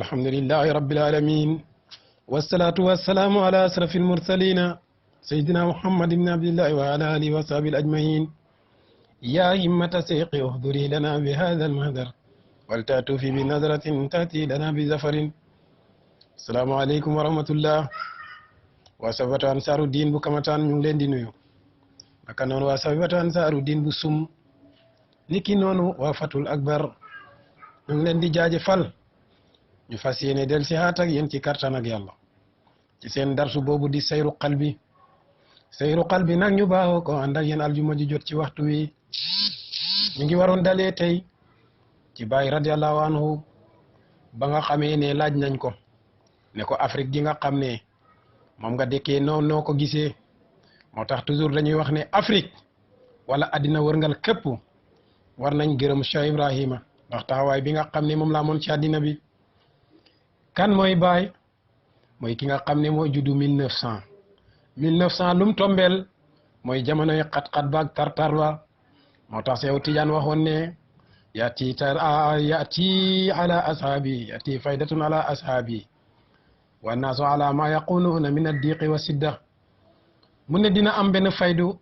الحمد لله رب العالمين والصلاة والسلام على أشرف المرسلين سيدنا محمد بن عبد الله وعلى آله وصحبه الأجمعين يا همة سيقي اهدري لنا بهذا المهدر ولتأتوا في بنظرة تأتي لنا بزفر. السلام عليكم ورحمة الله وصحبه أنصار الدين بكمتان نولين دينيو naka noonu waa Safiyatu Ansaaru Diin bu sum niki noonu waa Fatul Akbar ñu ngi leen di jaajëfal ñu fas yéene del si haat ak yéen ci kartan ak yàlla ci seen darsu boobu di sayru qalbi nag ñu baaxoo ko ànd ak yéen aljuma ji jot ci waxtu wi ñu ngi waroon dalee tey ci Baay radiyallahu anhu ba nga xamee ne laaj nañ ko ne ko Afrique gi nga xam ne moom nga dëkkee noo ko gisee. moo tax toujours dañuy wax ne Afrique wala addina wërngal képp war nañ gërëm Cheikh Ibrahima ndax taxawaay bi nga xam ne moom laa moon ci addina bi. kan mooy Baay mooy ki nga xam ne mooy juddu 1900 lum tombeel mooy jamonoy xat-xat baag tartar ba moo tax Seex Tijaan waxoon ne yati ala ashaabi yati faydatun ala ashaabi wa naasu ala ma yaqunuuna min addiqi wa sidda mu ne dina am benn faydu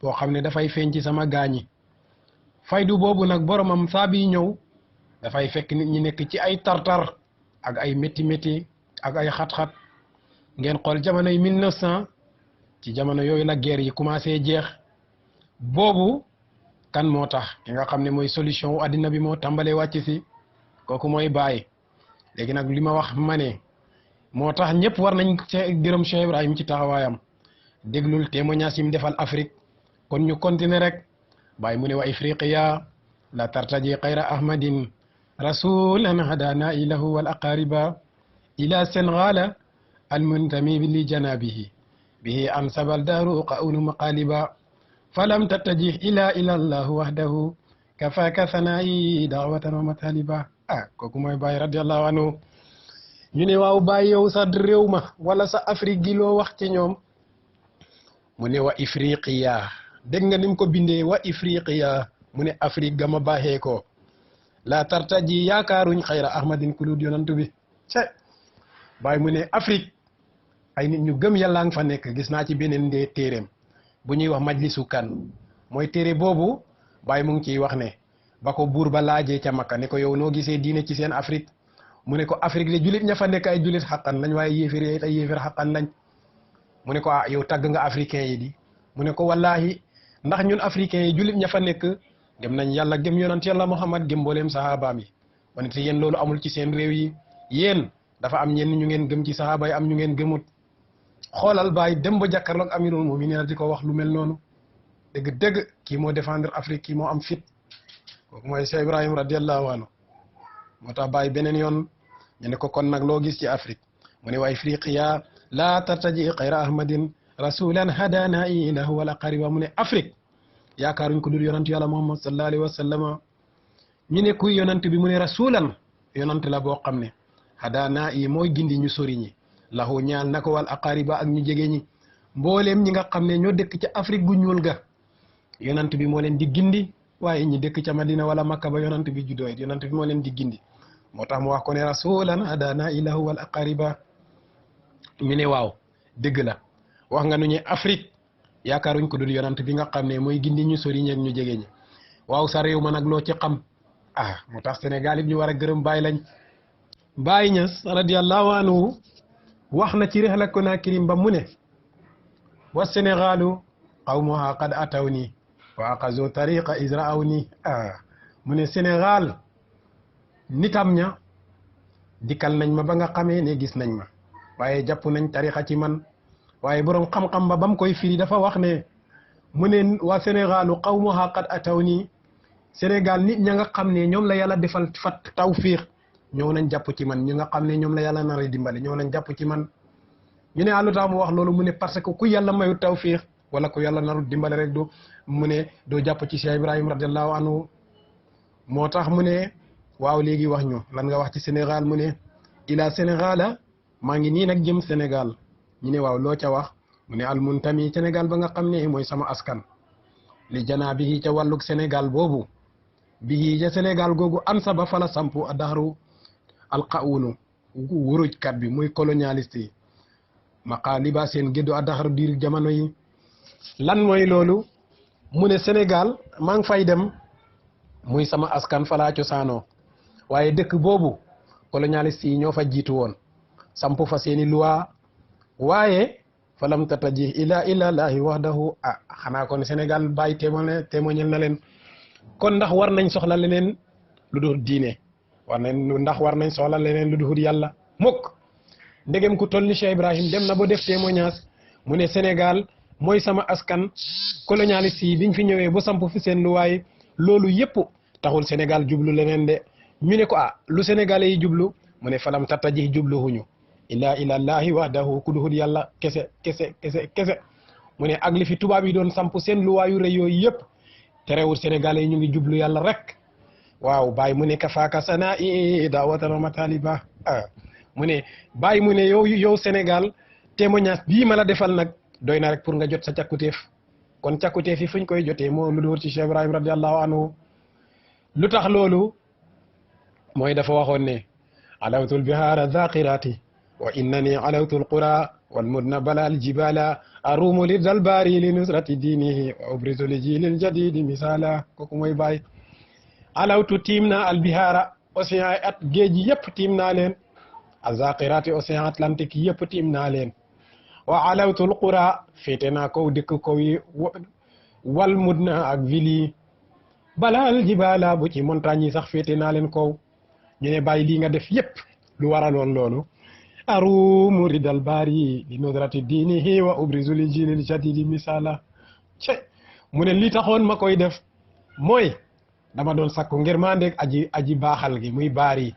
boo xam ne dafay feeñ ci sama gaañi faydu boobu nag boromam saa bi ñëw dafay fekk nit ñi nekk ci ay tartar ak ay métti ak ay xat-xat ngeen xool jamonoy 1900 ci jamono yooyu la guerre yi commencé jeex boobu kan moo tax ki nga xam ne mooy solution wu addina bi moo tàmbalee wàcc si kooku mooy Baay. léegi nag li ma wax ma ne moo tax ñëpp war nañ gërëm Cheikh Ibrahim ci taxawaayam. déglul témoignage yi mu defal Afrique kon ñu continuer rek Baay mu ne wa ifriqiya la tartaji xayra ahmadin rasulan hadana ilahu wal aqariba ila senegala almuntami li janabihi bihi ansabal daru qaunu maqaliba falam tattaji ila allahu wahdahu kafaka sanayi dawatan wa mataliba kooku mooy Baay radiallahu anhu ñu ne waaw Baay yow sa réew ma wala sa Afrique gi loo wax ci ñoom mu ne wa ifriqiya dégg nga ni mu ko bindee wa ifriqiya mu ne Afrique ga ma baaxee ko la tartaji yaakaaruñ xayra ahmadin kulud yonantu bi Baay mu ne Afrique ay nit ñu gëm yàlla nga fa nekk gis naa ci beneen ndee téeréem bu ñuy wax majlisu kan mooy téere boobu Baay mu ngi ciy wax ne ba ko buur ba laajee ca Makka ne ko yow noo gisee diine ci seen Afrique mu ne ko Afrique de julit ña fa nekk ay julit xaqan lañ waaye yéefér yi ay yéefér xaqan lañ mu ne ko yow tagg nga africain yi di mu ne ko wallahi ndax ñun africain yi jullit ña fa nekk dem nañ yàlla gëm yonant yàlla Muhammad gëm mbooleem sahabaam yi wane te yéen loolu amul ci seen réew yi yéen dafa am ñenn ñu ngeen gëm ci sahaba yi am ñu ngeen gëmut xoolal Baay dem ba jàkkaarloog amirul mu'minin di ko wax lu mel noonu dëgg kii moo défendre Afrique kii moo am fit kooku mooy Cheikh Ibrahim radiallahu anhu moo tax Baay beneen yoon ñu ne ko kon nag loo gis ci Afrique mu ne wa ifriqiya la tartaji xayra ahmadin rasulan hadana ilahu wala qariba mu ne Afrique yaakaaruñ ko dul yonant yàlla Muhammad sallallahu alayhi wa sallama ñu ne kuy yonant bi mu ne rasulan yonant la boo xam ne hadana yi mooy gindi ñu sori ñi lahu ñaal na ko wal aqariba ak ñu jege ñi mbooleem ñi nga xam ne ñoo dëkk ca Afrique gu ñuul ga yonant bi moo leen di gindi waaye ñi dëkk ca Madina wala Makka ba yonant bi juddoo yonant bi moo leen di gindi moo tax mu wax ko ne rasulan hadana ilahu wal aqariba ñu ne waaw dëgg la wax nga nu ñu Afrique yaakaaruñ ko dul yonant bi nga xam ne mooy gindi ñu sori ñeeg ñu jege ñi waaw sa réew ma nag loo ci xam moo tax Sénégal it ñu war a gërëm Baay lañ. Baay Ñas radiyallahu anhu wax na ci Rihla Konakri ba mu ne wa Sénégalu qawmuha qad atawni wa aqazu tariqa israawni mu ne Sénégal nitam ña dikkal nañ ma ba nga xamee ne gis nañ ma waaye jàpp nañ tarixa ci man waaye boroom xam-xam ba bam koy firi dafa wax ne mu ne waa Sénégalu qawmuha qad atawni Sénégal nit ña nga xam ne ñoom la yàlla defal fat tawfiq ñëw nañ jàpp ci man ñi nga xam ne ñoom la yàlla nar a dimbale ñëw nañ jàpp ci man ñu ne lu tax mu wax loolu mu ne parce que ku yàlla mayu tawfiq wala ku yàlla naru dimbale rek du mu ne doo jàpp ci Cheikh Ibrahim radiallahu anhu moo tax mu ne waaw léegi wax ñu lan nga wax ci Sénégal mu ne ila Sénégala maa ngi nii nag jëm Sénégal ñu ne waaw loo ca wax mu ne almuntami Sénégal ba nga xam ne mooy sama askan li janaa bi ca wàllug Sénégal boobu bii ca Sénégal googu an saba fala sampu a daxaru alqawunu wurujkat bi muy colonialiste yi maqaaliba seen géddu addaxar diir jamono yi lan mooy loolu mu ne Sénégal maa ngi fay dem muy sama askan falaa cosaanoo waaye dëkk boobu colonialiste yi ñoo fa jiitu woon samp fa seeni loi waaye falam tataji ila laahi wahdahu xanaa kon Sénégal bàyyi témoignel na leen kon ndax war nañ soxla leneen lu dul diine ndax war nañ soxla leneen lu dul yàlla mukk ndegem ku toll ni Cheikh Ibrahim dem na ba def témoignage mu ne Sénégal mooy sama askan colonialiste yi biñ fi ñëwee ba samp fi seen luwaay loolu yëpp taxul Sénégal jublu leneen de ñu ne ko lu Sénégalais yi jublu mu ne falam tataji jubluhuñu illa ilallahi wahdahu ku duhul yàlla kese mu ne ak li fi tubaab yi doon samp seen luwaayu rëy yooyu yëpp terewul Sénégalais yi ñu ngi jublu yàlla rek waaw bàyyi mu ne kafaaka sana i daawatan wa mataliba mu ne bàyyi mu ne yow Sénégal témoignage bii ma la defal nag doy na rek pour nga jot sa càkkutéef kon càkkutéef yi fuñ koy jotee moo lu dóor ci Cheikh Ibrahim radiallahu anhu lu tax loolu mooy dafa waxoon ne alawtul bihaara zaqirati wa innani alawtul qura wal mudna balal jibala arumu li dalbari li nusrati dinihi wa ubrisu li jilil jadidi misala kooku mooy bàyyi alawtu tiim naa albihaara océan at géej yëpp tiim naa leen azaqirati océan atlantique yëpp tiim naa leen wa alawtul qura féete naa kaw dëkk kaw yi wal mudna ak ville yi balal jibala bu ci montagne yi sax féete naa leen kaw ñu ne bàyyi lii nga def yëpp lu waraloon loolu arumu ridal bari li nudrati dinihi wa ubrizu li jilil jadidi misala mu ne li taxoon ma koy def mooy dama doon sakku ngir maa ndeg aji baaxal gi muy baari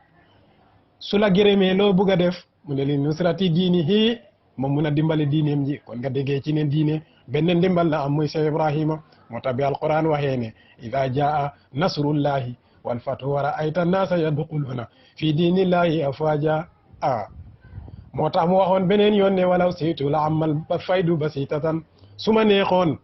su la gërëmee loo bugg a def mu ne li nusrati dinihi moom mun a dimbale diineem ji kon nga déggee ci ne diine benn ndimbal la am muy Cheikh Ibrahima moo tax bi alquran waxee ne ida jaa nasrullahi wal fatu wa ra'ayta nnaasa yadxuluuna fi diinillahi afwaja moo tax mu waxoon beneen yoon ne walaw saytu la amal faydu basitatan su ma neexoon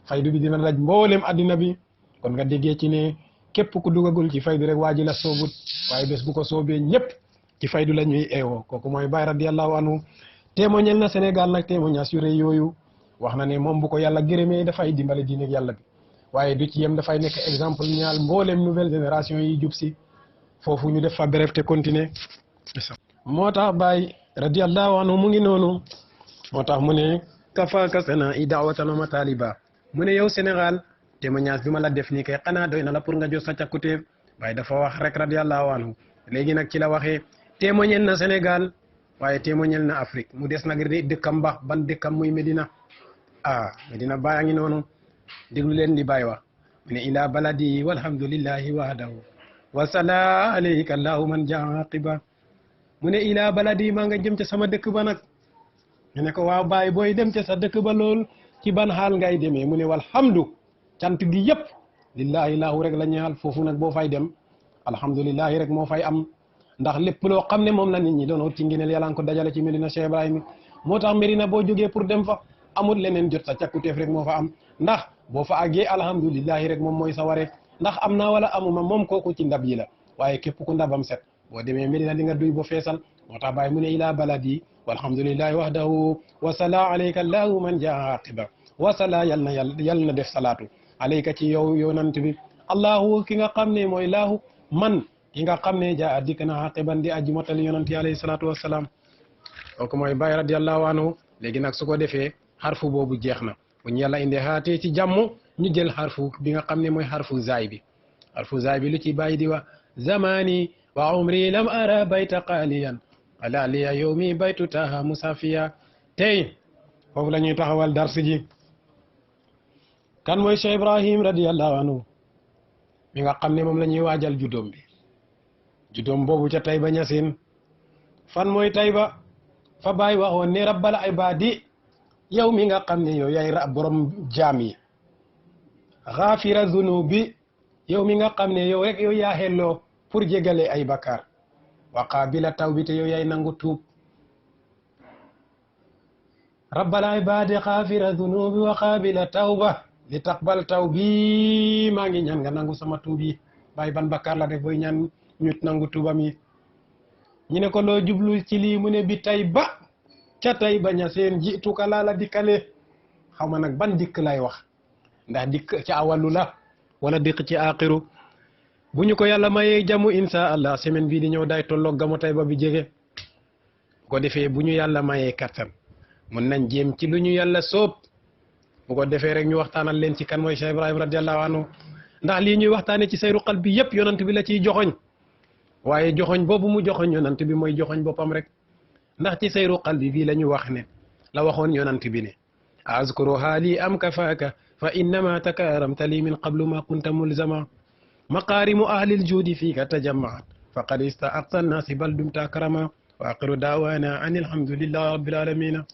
faydu bi dina daj mboolem addina bi kon nga déggee ci ne képp ku dugagul ci faydu rek waa ji la soobut waaye bés bu ko soobee ñëpp ci faydu la ñuy eewoo kooku mooy Baay radiyallahu anhu témoignel na Sénégal nag témoignage yu rëy yooyu wax na ne moom bu ko yàlla gërëmee dafay dimbale diine ak yàlla bi waaye du ci yem dafay nekk exemple ñaal mboolem nouvelle génération yi jub si foofu ñu def fa bref te continuer moo tax Baay radiyallahu anhu mu ngi noonu moo tax mu ne kafaaka sana i daawatan wa mataliba mu ne yow Sénégal témoignage bi ma la def nii kay xanaa doy na la pour nga jot sa càkkutéef waaye dafa wax rek radiyallahu anhu léegi nag ci la waxee témoignel na Sénégal waaye témoignel na Afrique mu des nag dëkkam ba ban dëkkam muy Medina Medina Baay a ngi noonu déglu leen di Baay wax mu ne ila baladi walhamdulillahi wahdahu wa sala alayka allahu man jaa aqiba mu ne ila baladi maa nga jëm ca sama dëkk ba nag ñu ne ko waaw Baay booy dem ca sa dëkk ba lool ci ban xaal ngay demee mu ne walhamdu cant gi yëpp lillahi lahu rek la ñaal foofu nag boo fay dem alhamdulillahi rek moo fay am ndax lépp loo xam ne moom la nit ñi doon wut ci ngeneel yàlla nga ko dajale ci Medina Cheikh Ibrahima moo tax Medina boo jógee pour dem fa amul leneen jot sa càkkutéef rek moo fa am ndax boo fa àggee alhamdulillahi rek moom mooy sa waree ndax am naa wala amuma moom kooku ci ndab yi la waaye képp ku ndabam set boo demee Medina di nga duy bo feesal moo tax Baay mu ne ila baladi walhamdulillahi wahdahu wa sala alayka allahu man jaa aqiba wa sala yal na def salaatu alayka ci yow yonant bi allahu ki nga xam ne mooy laahu man ki nga xam ne jaa dikk na aqiban di aji motali yonant yi alayhi salaatu wassalaam kooku mooy Baay radiyallahu anhu léegi nag su ko defee xarfu boobu jeex na bu ñu yàlla indee xaatee ci jàmm ñu jël xarfu bi nga xam ne mooy xarfu zaay bi xarfu zaay bi lu ci Baay di wax zamani wa umri lam ara bayta qaaliyan ala liya yawmi baytu taha musafiya tey foofu la ñuy taxawal dars ji kan mooy Cheikh Ibrahim radiyallahu anhu mi nga xam ne moom la ñuy waajal juddoom bi juddoom boobu ca Tayba Ñaseen fan mooy Tayba fa Baay waxoon ne rabbal ibaadi yow mi nga xam ne yow yaay borom jaam yi xaafira zunubi yow mi nga xam ne yow rek yow yaa xelloo pour jégale ay bakkaar wa qaabila tawbi te yow yaay nangu tuub rabbal ibaadi xaafira zunubi wa qaabila tawba li taqbal tawbi maa ngi ñaan nga nangu sama tuub yi Baay ban bakkaar la def booy ñaan ñu nangu tuubam yi ñu ne ko loo jublu ci lii mu ne bi tay ba ca tay ba ña seen jituka laa la dikkale xaw ma nag ban dikk lay wax ndax dikk ci awalu la wala dikk ci axiru bu ñu ko yàlla mayee jamu insha allah semaine bii di ñëw day tolloog gamu tay ba bi jege ko defee bu ñu yàlla mayee kattan mun nañ jéem ci lu ñu yàlla soob bu ko defee rek ñu waxtaanal leen ci kan mooy Cheikh Ibrahim radiallahu anhu ndax lii ñuy waxtaane ci sayru qalbi yëpp yonant bi la ciy joxoñ waaye joxoñ boobu mu joxoñ yonant bi mooy joxoñ boppam rek ndax ci sayru qalbi bii la ñu wax ne la waxoon yonant bi ne azkuru haali am kafaaka fa innama takaaramta li min qablu ma kunta mulzama maqaarimu ahlil juudi fiika tajammaat faqad istaaqta annaasi bal dumta akrama wa aqiru daawaana an alhamdulillahi rabbil alamina